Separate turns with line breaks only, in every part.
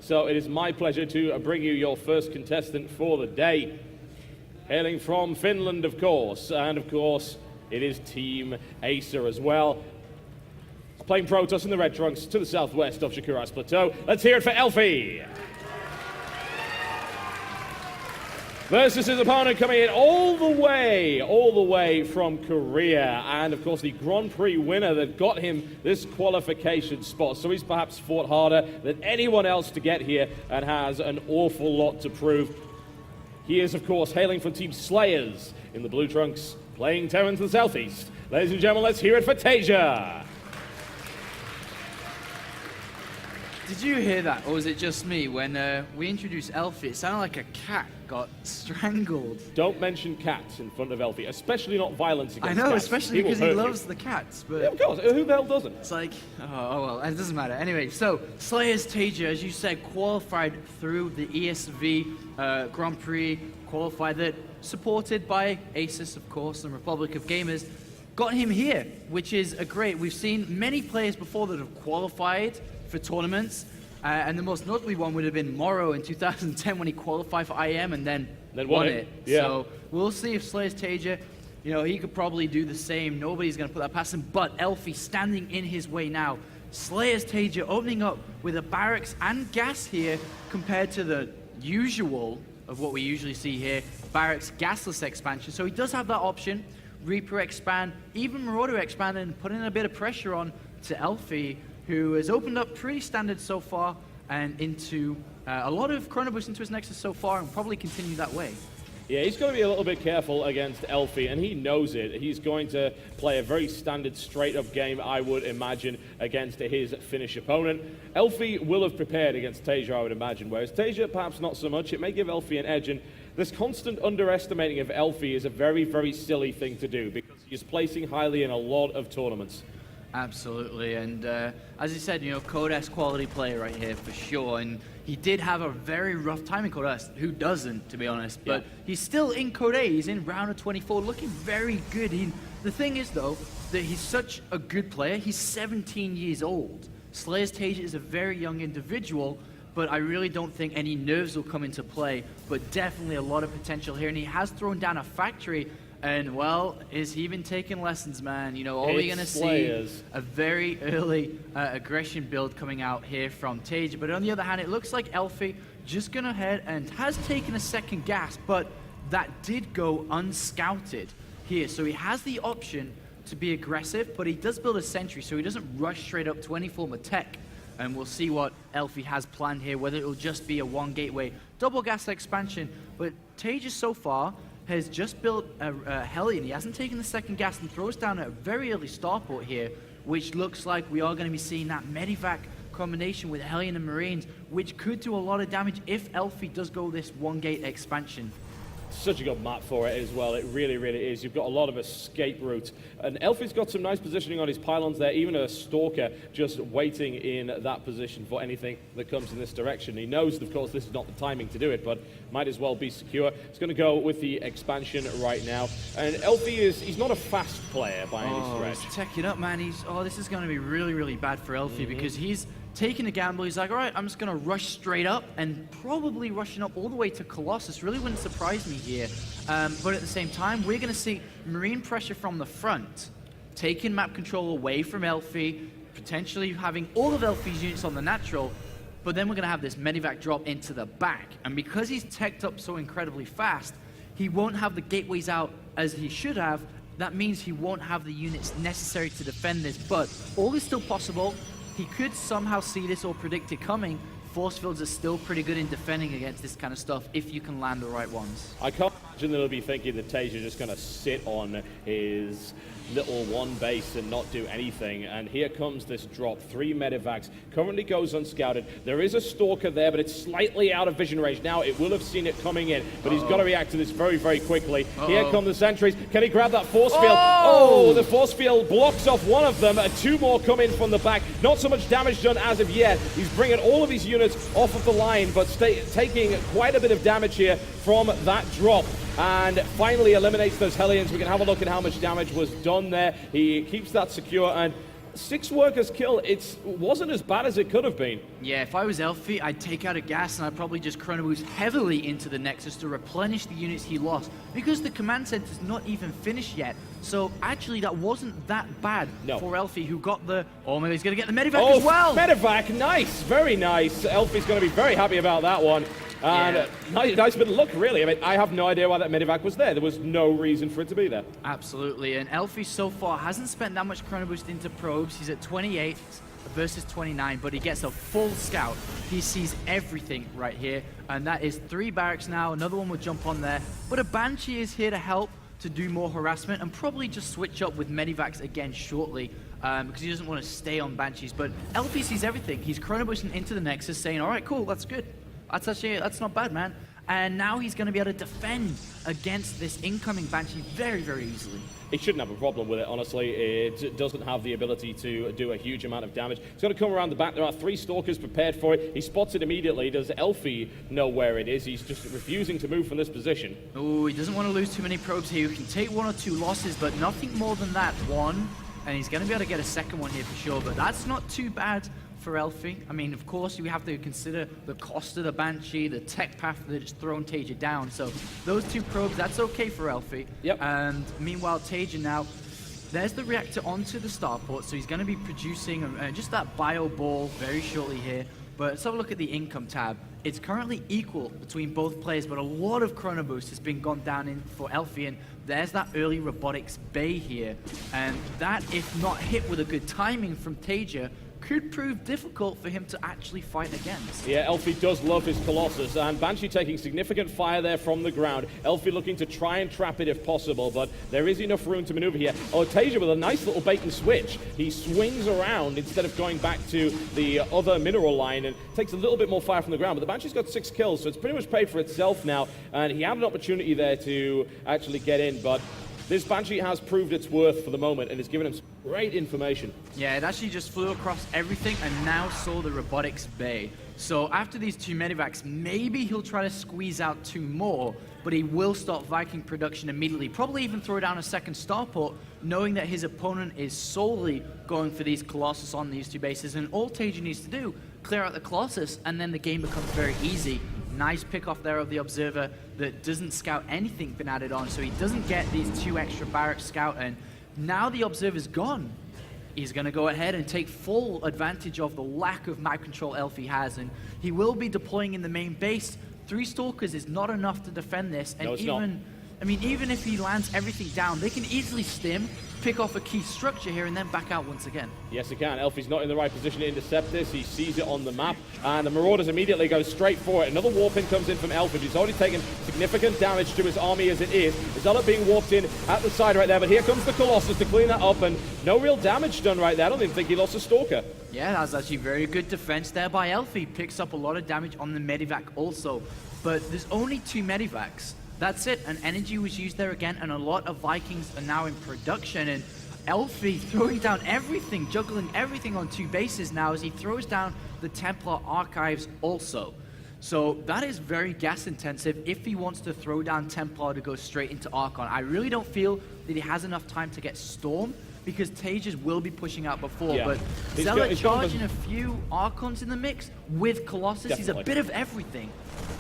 So it is my pleasure to bring you your first contestant for the day. Hailing from Finland, of course, and of course, it is Team Acer as well. Playing Protoss in the red trunks to the southwest of Shakuras Plateau. Let's hear it for Elfi. Versus his opponent coming in all the way from Korea. And of course the Grand Prix winner that got him this qualification spot. So he's perhaps fought harder than anyone else to get here and has an awful lot to prove. He is of course hailing from Team Slayers in the blue trunks, playing Terran to the southeast. Ladies and gentlemen, let's hear it for Taeja.
Did you hear that, or was it just me? When we introduced Elfi, it sounded like a cat got strangled.
Don't mention cats in front of Elfi, especially not violence against cats.
I know, especially because he loves the cats. But
yeah, of course, who the hell doesn't?
It's like, oh well, it doesn't matter. Anyway, so Slayers Taeja, as you said, qualified through the ESV Grand Prix, qualified that, supported by Asus, of course, and Republic of Gamers. Got him here, which is a great. We've seen many players before that have qualified for tournaments, and the most notably one would have been Morrow in 2010 when he qualified for IM and then won it.
Yeah.
So we'll see if Slayers Taeja, you know, he could probably do the same. Nobody's going to put that past him, but Elfi standing in his way now. Slayers Taeja opening up with a barracks and gas here compared to the usual of what we usually see here, barracks gasless expansion. So he does have that option. Reaper expand, even Marauder expand, and putting a bit of pressure on to Elfi, who has opened up pretty standard so far and into a lot of Chrono Boost into his Nexus so far and probably continue that way.
Yeah, he's going to be a little bit careful against Elfi, and he knows it. He's going to play a very standard, straight-up game, I would imagine, against his Finnish opponent. Elfi will have prepared against Taeja, I would imagine, whereas Taeja perhaps not so much. It may give Elfi an edge, and this constant underestimating of Elfi is a very, very silly thing to do because he's placing highly in a lot of tournaments.
Absolutely, and as you said, you know, Code S quality player right here for sure, and he did have a very rough time in Code S. Who doesn't, to be honest? But he's still in Code A. He's in round of 24, looking very good. The thing is, though, that he's such a good player. He's 17 years old. Slayers Taeja is a very young individual, but I really don't think any nerves will come into play, but definitely a lot of potential here, and he has thrown down a factory. And, well, is he even taking lessons, man? You know, all we're going to see a very early aggression build coming out here from Taeja. But on the other hand, it looks like Elfi just gone ahead and has taken a second gas, but that did go unscouted here. So he has the option to be aggressive, but he does build a sentry, so he doesn't rush straight up to any form of tech. And we'll see what Elfi has planned here, whether it will just be a one gateway double gas expansion. But Taeja so far has just built a Hellion. He hasn't taken the second gas and throws down a very early starport here, which looks like we are going to be seeing that Medivac combination with Hellion and Marines, which could do a lot of damage if Elfi does go this one gate expansion.
Such a good map for it as well. It really, really is. You've got a lot of escape routes. And Elfi's got some nice positioning on his pylons there. Even a Stalker just waiting in that position for anything that comes in this direction. He knows, of course, this is not the timing to do it, but might as well be secure. He's going to go with the expansion right now. And Elfi he's not a fast player by any stretch.
He's teching up, man. This is going to be really, really bad for Elfi because he's taking a gamble. He's like, all right, I'm just going to rush straight up and probably rushing up all the way to Colossus. Really wouldn't surprise me here. But at the same time, we're going to see Marine pressure from the front, taking map control away from Elfi, potentially having all of Elfi's units on the natural, but then we're going to have this Medivac drop into the back. And because he's teched up so incredibly fast, he won't have the gateways out as he should have. That means he won't have the units necessary to defend this, but all is still possible. He could somehow see this or predict it coming. Force fields are still pretty good in defending against this kind of stuff if you can land the right ones.
I can't imagine that he'll be thinking that Taeja just going to sit on his little one base and not do anything. And here comes this drop. 3 Medivacs. Currently goes unscouted. There is a Stalker there, but it's slightly out of vision range. Now, it will have seen it coming in, but he's got to react to this very, very quickly. Here come the sentries. Can he grab that force field? Oh, the force field blocks off one of them. 2 more come in from the back. Not so much damage done as of yet. He's bringing all of his units off of the line, but taking quite a bit of damage here from that drop. And finally eliminates those Hellions. We can have a look at how much damage was done there. He keeps that secure, and 6 workers killed. It wasn't as bad as it could have been.
Yeah, if I was Elfi, I'd take out a gas and I'd probably just chrono boost heavily into the Nexus to replenish the units he lost, because the command center's not even finished yet. So actually, that wasn't that bad for Elfi, who got the... Oh, maybe he's going to get the medevac as well.
Medevac, nice, very nice. Elfi's going to be very happy about that one. And nice bit of luck, really. I mean, I have no idea why that medevac was there. There was no reason for it to be there.
Absolutely, and Elfi so far hasn't spent that much chrono boost into probes. He's at 28 versus 29, but he gets a full scout. He sees everything right here, and that is 3 barracks now. Another one will jump on there, but a Banshee is here to help to do more harassment and probably just switch up with medivacs again shortly, because he doesn't want to stay on Banshees. But Elfi sees everything. He's chrono boosting into the Nexus, saying, all right, cool, that's good. That's not bad, man. And now he's going to be able to defend against this incoming Banshee very, very easily.
He shouldn't have a problem with it, honestly. It doesn't have the ability to do a huge amount of damage. It's going to come around the back. There are 3 Stalkers prepared for it. He spots it immediately. Does Elfi know where it is? He's just refusing to move from this position.
Oh, he doesn't want to lose too many probes here. He can take 1 or 2 losses, but nothing more than that. 1, and he's going to be able to get a second one here for sure, but that's not too bad for Elfi. I mean, of course, you have to consider the cost of the Banshee, the tech path that it's thrown Taeja down. So those 2 probes, that's okay for Elfi.
Yep.
And meanwhile, Taeja now, there's the reactor onto the starport, so he's going to be producing just that bio ball very shortly here. But let's have a look at the income tab. It's currently equal between both players, but a lot of chrono boost has been gone down in for Elfi, and there's that early robotics bay here. And that, if not hit with a good timing from Taeja, could prove difficult for him to actually fight against.
Yeah, Elfi does love his Colossus, and Banshee taking significant fire there from the ground. Elfi looking to try and trap it if possible, but there is enough room to maneuver here. Oh, Taeja with a nice little bait and switch. He swings around instead of going back to the other mineral line and takes a little bit more fire from the ground, but the Banshee's got 6 kills, so it's pretty much paid for itself now, and he had an opportunity there to actually get in, but this Banshee has proved its worth for the moment and has given him some great information.
Yeah, it actually just flew across everything and now saw the robotics bay. So after these 2 medivacs, maybe he'll try to squeeze out 2 more, but he will stop Viking production immediately. Probably even throw down a second starport, knowing that his opponent is solely going for these Colossus on these 2 bases. And all Taeja needs to do, clear out the Colossus, and then the game becomes very easy. Nice pick off there of the Observer that doesn't scout anything been added on, so he doesn't get these 2 extra barracks scout, and now the Observer's gone. He's going to go ahead and take full advantage of the lack of mag control Elfi has, and he will be deploying in the main base. 3 Stalkers is not enough to defend this, and
no, it's not.
I mean, even if he lands everything down, they can easily stim, pick off a key structure here, and then back out once again.
Yes, he can. Elfi's not in the right position to intercept this. He sees it on the map, and the Marauders immediately go straight for it. Another warp in comes in from Elfi. He's already taken significant damage to his army as it is. It's all being warped in at the side right there, but here comes the Colossus to clean that up, and no real damage done right there. I don't even think he lost a Stalker.
Yeah, that's actually very good defense there by Elfi. Picks up a lot of damage on the medivac also, but there's only 2 medivacs. That's it, and energy was used there again, and a lot of Vikings are now in production, and Elfi throwing down everything, juggling everything on 2 bases now as he throws down the Templar archives also. So that is very gas intensive if he wants to throw down Templar to go straight into Archon. I really don't feel that he has enough time to get Storm, because Taejas will be pushing out before, but Zealot charging a few Archons in the mix with Colossus, he's a bit of everything.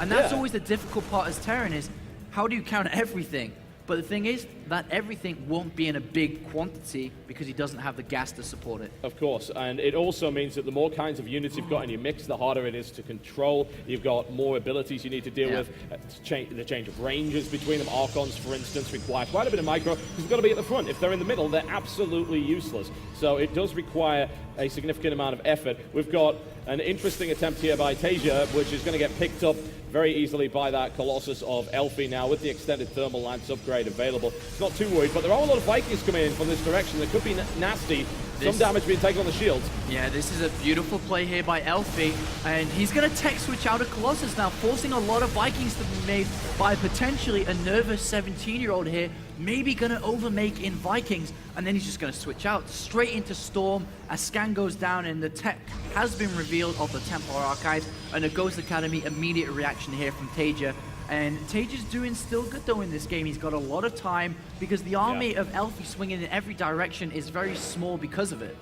And that's always the difficult part as Terran is, how do you counter everything? But the thing is that everything won't be in a big quantity because he doesn't have the gas to support it.
Of course, and it also means that the more kinds of units you've got in your mix, the harder it is to control. You've got more abilities you need to deal with. The change of ranges between them. Archons, for instance, require quite a bit of micro because you've got to be at the front. If they're in the middle, they're absolutely useless. So it does require a significant amount of effort. We've got an interesting attempt here by Taeja, which is going to get picked up very easily by that Colossus of Elfi now with the extended thermal lance upgrade available. It's not too worried, but there are a lot of Vikings coming in from this direction that could be nasty. Some damage being taken on the shields.
Yeah, this is a beautiful play here by Elfi, and he's going to tech switch out of Colossus now, forcing a lot of Vikings to be made by potentially a nervous 17-year-old here, maybe going to overmake in Vikings, and then he's just going to switch out straight into Storm as scan goes down, and the tech has been revealed of the Templar Archives, and a Ghost Academy immediate reaction here from Taeja. And Taeja's doing still good though in this game. He's got a lot of time because the army of Elfi swinging in every direction is very small because of it.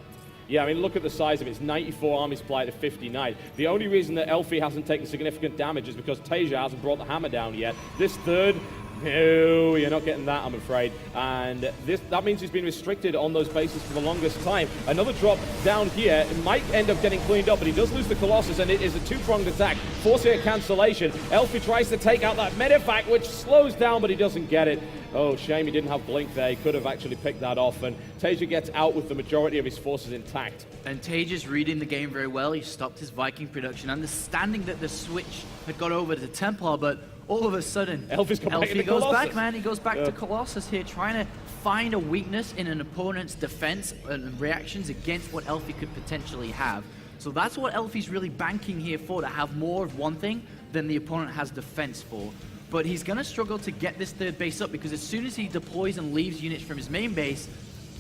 Yeah, I mean, look at the size of it. It's 94 army supply to 59. The only reason that Elfi hasn't taken significant damage is because Taeja hasn't brought the hammer down yet. This third, no, you're not getting that, I'm afraid. And that means he's been restricted on those bases for the longest time. Another drop down here. It might end up getting cleaned up, but he does lose the Colossus, and it is a two-pronged attack, forcing a cancellation. Elfi tries to take out that medevac, which slows down, but he doesn't get it. Oh, shame he didn't have Blink there. He could have actually picked that off, and Taeja gets out with the majority of his forces intact.
And Taeja's reading the game very well. He stopped his Viking production, understanding that the switch had got over to Templar, but all of a sudden, Elfi goes back, man. He goes back to Colossus here, trying to find a weakness in an opponent's defense and reactions against what Elfi could potentially have. So that's what Elfi's really banking here for, to have more of one thing than the opponent has defense for. But he's going to struggle to get this third base up, because as soon as he deploys and leaves units from his main base,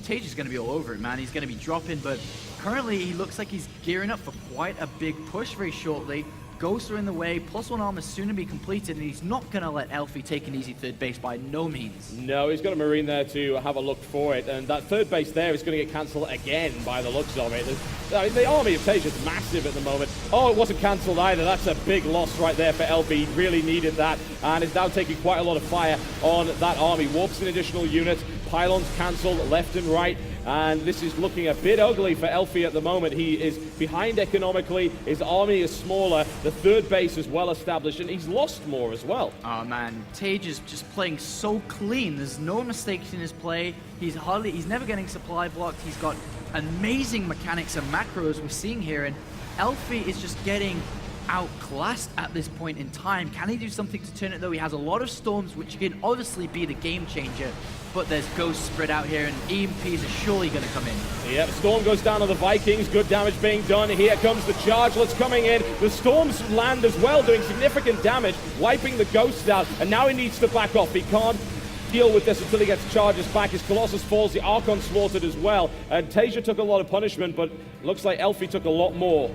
Taeja's going to be all over it, man. He's going to be dropping, but currently he looks like he's gearing up for quite a big push very shortly. Ghosts are in the way, +1 armor soon to be completed, and he's not going to let Elfi take an easy third base by no means.
No, he's got a Marine there to have a look for it, and that third base there is going to get cancelled again by the looks of it. The army of Taeja is massive at the moment. Oh, it wasn't cancelled either. That's a big loss right there for Elfi. He really needed that, and is now taking quite a lot of fire on that army. Warps in additional units, pylons cancelled left and right, and this is looking a bit ugly for Elfi at the moment. He is behind economically, his army is smaller, the third base is well established, and he's lost more as well.
Oh man, Taeja's just playing so clean. There's no mistakes in his play. He's never getting supply blocked. He's got amazing mechanics and macros we're seeing here, and Elfi is just getting outclassed at this point in time. Can he do something to turn it though? He has a lot of storms, which can obviously be the game changer, but there's ghosts spread out here, and EMPs are surely going to come in.
Yep, Storm goes down on the Vikings, good damage being done. Here comes the Chargelets coming in. The Storms land as well, doing significant damage, wiping the Ghosts out, and now he needs to back off. He can't deal with this until he gets charges back. His Colossus falls, the Archon slaughtered as well, and Taeja took a lot of punishment, but looks like Elfi took a lot more.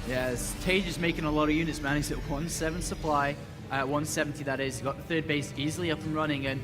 Yes, Taeja's making a lot of units, man. He's at 1.7 supply, 170 that is. He's got the third base easily up and running, and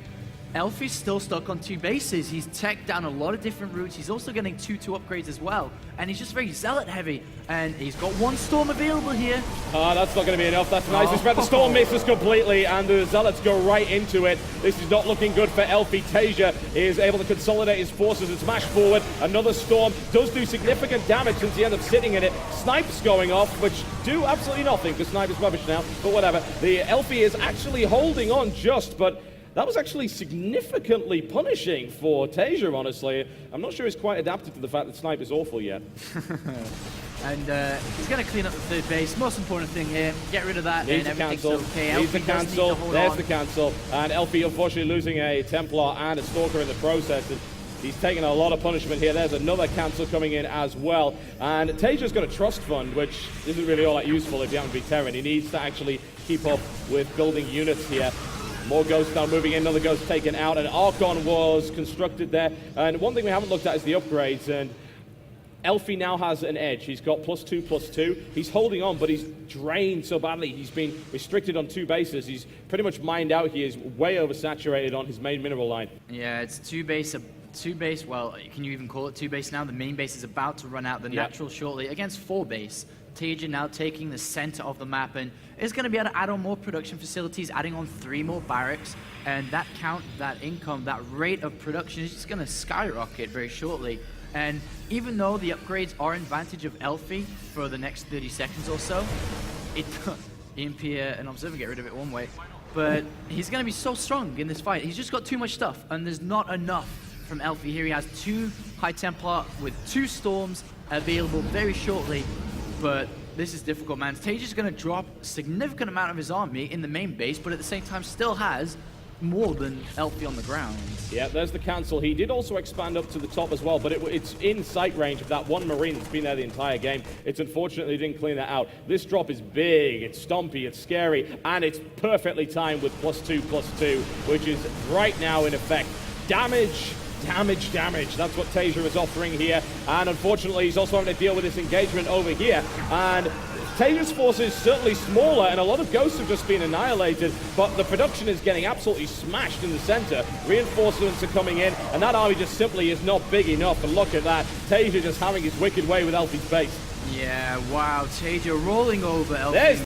Elfi's still stuck on 2 bases. He's teched down a lot of different routes. He's also getting 2 upgrades as well. And he's just very Zealot heavy. And he's got 1 Storm available here.
That's not going to be enough. That's nice. But the Storm misses completely, and the Zealots go right into it. This is not looking good for Elfi. Taeja is able to consolidate his forces and smash forward. Another Storm does do significant damage since he ends up sitting in it. Snipes going off, which do absolutely nothing, because Snipe is rubbish now. But whatever. The Elfi is actually holding on just, but that was actually significantly punishing for Taeja, honestly. I'm not sure he's quite adapted to the fact that Snipe is awful yet.
And he's going to clean up the third base. Most important thing here, get rid of that,
Needs
and everything's okay.
Needs the cancel. There's
on.
the cancel. And Elfi, unfortunately, losing a Templar and a Stalker in the process. And he's taking a lot of punishment here. There's another cancel coming in as well. And Taeja's got a trust fund, which isn't really all that useful if you haven't been Terran. He needs to actually keep up with building units here. More Ghosts now moving in, another Ghost taken out, and Archon was constructed there. And one thing we haven't looked at is the upgrades, and Elfi now has an edge. He's got +2/+2. He's holding on, but he's drained so badly. He's been restricted on 2 bases. He's pretty much mined out. He is way oversaturated on his main mineral line.
Yeah, it's 2 base, well, can you even call it 2 base now? The main base is about to run out, the natural shortly, against 4 base. Taeja now taking the center of the map, and is going to be able to add on more production facilities, adding on 3 more barracks, and that count, that income, that rate of production is just going to skyrocket very shortly. And even though the upgrades are in advantage of Elfi for the next 30 seconds or so, EMP and Observer get rid of it one way, but he's going to be so strong in this fight. He's just got too much stuff, and there's not enough from Elfi here. He has 2 High Templar with 2 Storms available very shortly. But this is difficult, man. Taeja's going to drop a significant amount of his army in the main base, but at the same time still has more than Elfi on the ground.
Yeah, there's the cancel. He did also expand up to the top as well, but it's in sight range of that 1 Marine that's been there the entire game. It's unfortunate he didn't clean that out. This drop is big, it's stompy, it's scary, and it's perfectly timed with +2/+2, which is right now in effect. Damage. That's what Taeja is offering here. And unfortunately, he's also having to deal with this engagement over here. And Taeja's force is certainly smaller, and a lot of ghosts have just been annihilated, but the production is getting absolutely smashed in the center. Reinforcements are coming in, and that army just simply is not big enough. And look at that, Taeja just having his wicked way with Elfi's base.
Yeah, wow, Taeja rolling over Elfi.
There's